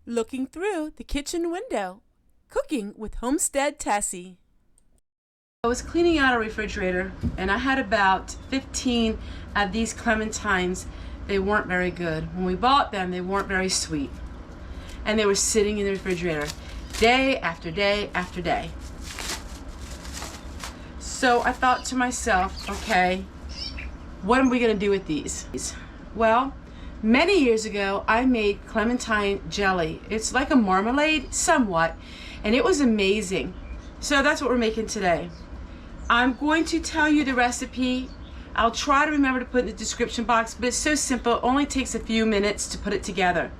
looking through the kitchen window, cooking with Homesteadtessie. I was cleaning out a refrigerator and I had about 15 of these clementines. They weren't very good. When we bought them, they weren't very sweet. And they were sitting in the refrigerator day after day after day. So I thought to myself, okay, what are we gonna do with these? Well, many years ago, I made clementine jelly. It's like a marmalade, somewhat, and it was amazing. So that's what we're making today. I'm going to tell you the recipe. I'll try to remember to put in the description box, but it's so simple, it only takes a few minutes to put it together.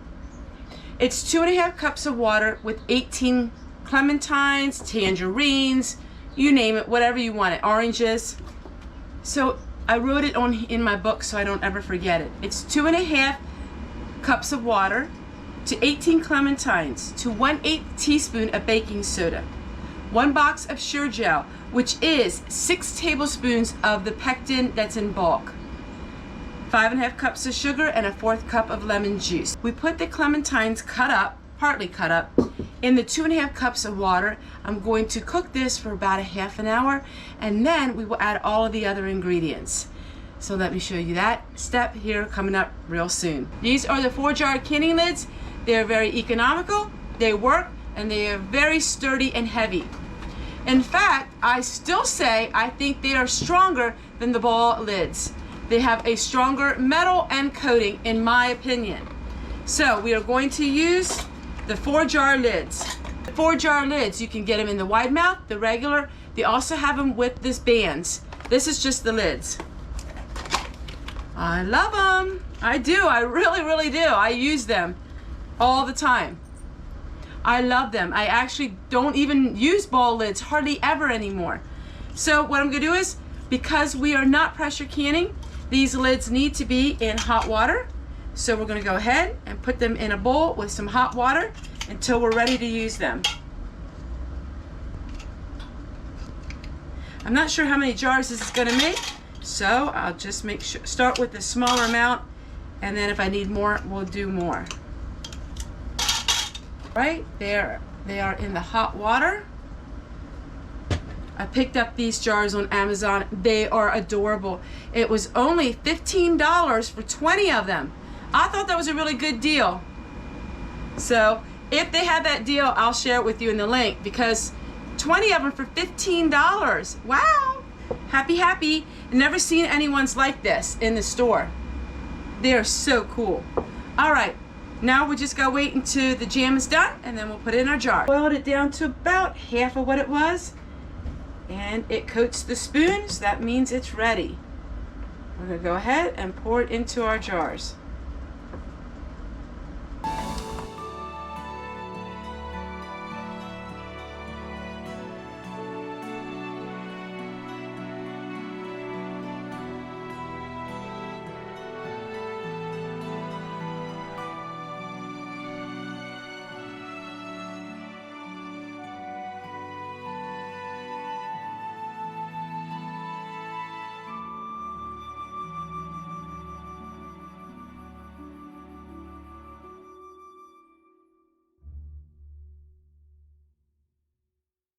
It's 2½ cups of water with 18 clementines, tangerines, you name it, whatever you want it, oranges. So I wrote it in my book so I don't ever forget it. It's 2½ cups of water to 18 clementines to 1/8 teaspoon of baking soda, 1 box of Churn gel, which is 6 tablespoons of the pectin that's in bulk, 5½ cups of sugar, and 1/4 cup of lemon juice. We put the clementines cut up, partly cut up, in the 2½ cups of water. I'm going to cook this for about ½ hour, and then we will add all of the other ingredients. So let me show you that step here coming up real soon. These are the 4-jar canning lids. They're very economical, they work, and they are very sturdy and heavy. In fact, I still say I think they are stronger than the ball lids. They have a stronger metal end coating, in my opinion. So we are going to use the 4-jar lids. The 4-jar lids, you can get them in the wide mouth, the regular. They also have them with this bands. This is just the lids. I love them. I do. I really, really do. I use them all the time. I love them. I actually don't even use ball lids hardly ever anymore. So what I'm going to do is, because we are not pressure canning, these lids need to be in hot water. So we're going to go ahead and put them in a bowl with some hot water until we're ready to use them. I'm not sure how many jars this is going to make, so I'll just start with the smaller amount, and then if I need more, we'll do more. Right there, they are in the hot water. I picked up these jars on Amazon. They are adorable. It was only $15 for 20 of them. I thought that was a really good deal. So if they had that deal, I'll share it with you in the link, because 20 of them for $15. Wow. Happy, happy. Never seen anyone's like this in the store. They are so cool. All right. Now we just gotta wait until the jam is done, and then we'll put it in our jar. Boiled it down to about half of what it was, and it coats the spoon, so that means it's ready. We're gonna go ahead and pour it into our jars.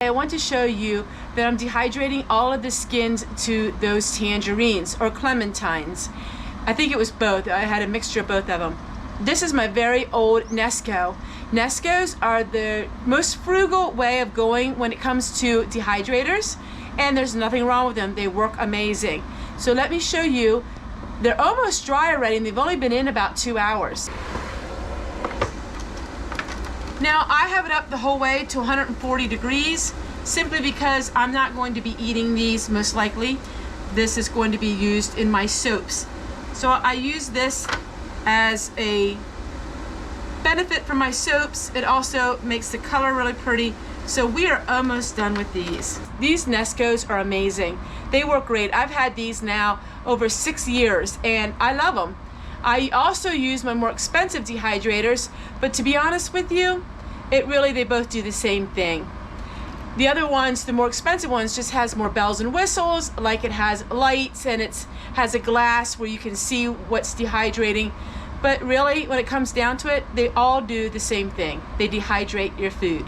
I want to show you that I'm dehydrating all of the skins to those tangerines or clementines. I think it was both. I had a mixture of both of them. This is my very old Nesco. Nescos are the most frugal way of going when it comes to dehydrators, and there's nothing wrong with them. They work amazing. So let me show you. They're almost dry already, and they've only been in about 2 hours. Now I have it up the whole way to 140 degrees simply because I'm not going to be eating these most likely. This is going to be used in my soaps. So I use this as a benefit for my soaps. It also makes the color really pretty. So we are almost done with these. These Nescos are amazing. They work great. I've had these now over 6 years and I love them. I also use my more expensive dehydrators, but to be honest with you, they both do the same thing. The other ones, the more expensive ones, just has more bells and whistles, like it has lights and it has a glass where you can see what's dehydrating. But really, when it comes down to it, they all do the same thing. They dehydrate your food.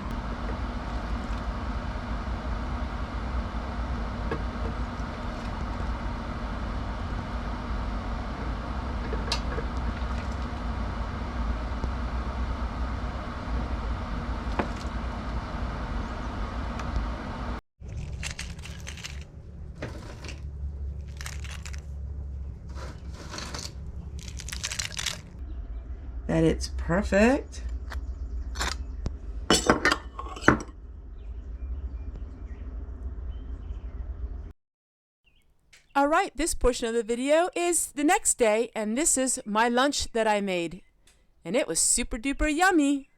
That it's perfect. All right, this portion of the video is the next day, and this is my lunch that I made, and it was super duper yummy.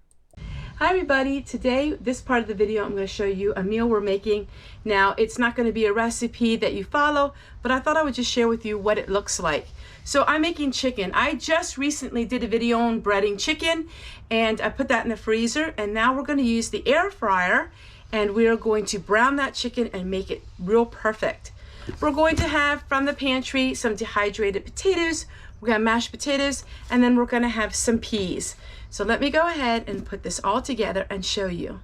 Hi everybody, today this part of the video I'm going to show you a meal we're making. Now it's not going to be a recipe that you follow, but I thought I would just share with you what it looks like. So I'm making chicken. I just recently did a video on breading chicken, and I put that in the freezer, and now we're going to use the air fryer, and we are going to brown that chicken and make it real perfect. We're going to have from the pantry some dehydrated potatoes. We're going to mash potatoes, and then we're going to have some peas. So let me go ahead and put this all together and show you.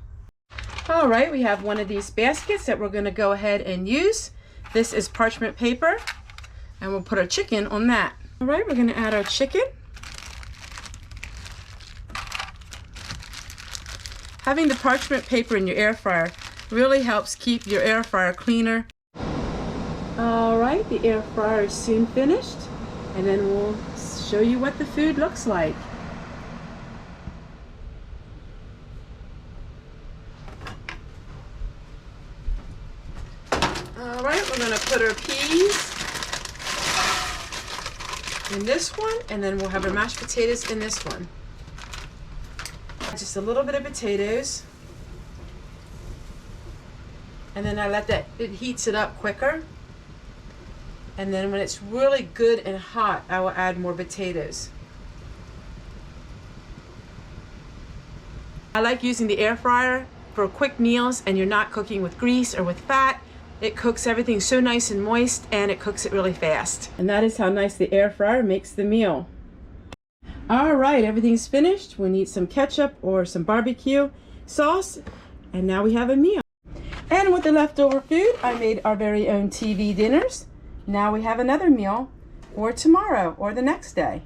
All right, we have one of these baskets that we're going to go ahead and use. This is parchment paper, and we'll put our chicken on that. All right, we're going to add our chicken. Having the parchment paper in your air fryer really helps keep your air fryer cleaner. All right, the air fryer is soon finished, and then we'll show you what the food looks like. All right, we're going to put our peas in this one, and then we'll have our mashed potatoes in this one. Just a little bit of potatoes, and then I let that, it heats it up quicker. And then when it's really good and hot, I will add more potatoes. I like using the air fryer for quick meals, and you're not cooking with grease or with fat. It cooks everything so nice and moist, and it cooks it really fast. And that is how nice the air fryer makes the meal. All right, everything's finished. We need some ketchup or some barbecue sauce, and now we have a meal. And with the leftover food, I made our very own TV dinners. Now we have another meal for tomorrow or the next day.